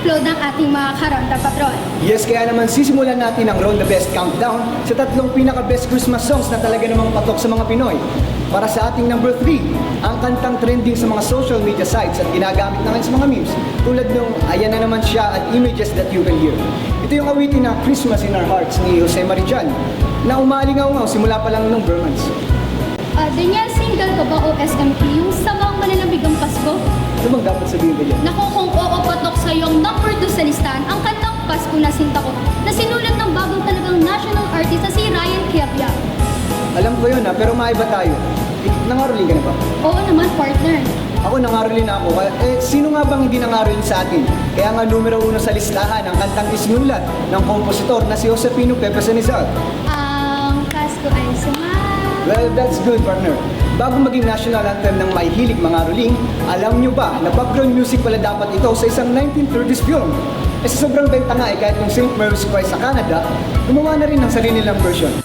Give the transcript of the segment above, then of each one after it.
upload ng ating mga Karonda Patrol. Yes, kaya naman sisimulan natin ang Ronda Best Countdown sa tatlong pinaka-best Christmas songs na talaga namang patok sa mga Pinoy. Para sa ating number 3, ang kantang trending sa mga social media sites at ginagamit na ngayon sa mga memes, tulad nung Ayan na naman siya at Images That You Can Hear. Ito yung awitin na Christmas in Our Hearts ni Jose Marijan, na umalingaw-ngaw simula pa lang nung Burmans. Daniel, single ka ba o SMT? Yung Samang Malalambig ang Pasko? Ano bang dapat sabihin ba yan? Naku, kung oo patok sa iyong number 2 sa listahan, ang kantang Pasko na Sinta Ko, na sinulat ng bagong talagang national artist na si Ryan Quiabia. Alam ko yun pero maiba tayo. Nangaroling ka na ba? Oo naman, partner. Ako nangarolin na ako. Sino nga bang hindi nangarolin sa atin? Kaya nga numero 1 sa listahan ang kantang isinulat ng kompositor na si Josepino Pepe Sanizal. Ang Pasko ay sumama. Well, that's good, partner. Bago maging national anthem ng may hilig mga ruling, alam nyo ba na background music pala dapat ito sa isang 1930s film? Sa sobrang benta nga kahit yung St. Mary's Choir sa Canada, gumawa na rin ng sarili nilang version.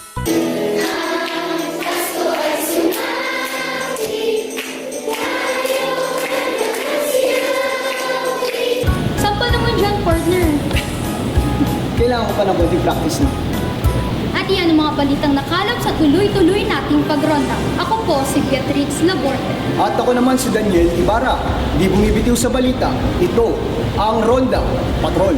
Sampa naman dyan, partner. Kailangan ko pa ng konting practice na. At iyan ang mga balitang nakalap sa tuloy-tuloy nating pagronda. Ako po si Beatrix Laborte. At ako naman si Daniel Ibarra. Di bumibitiw sa balita, ito ang Ronda Patrol.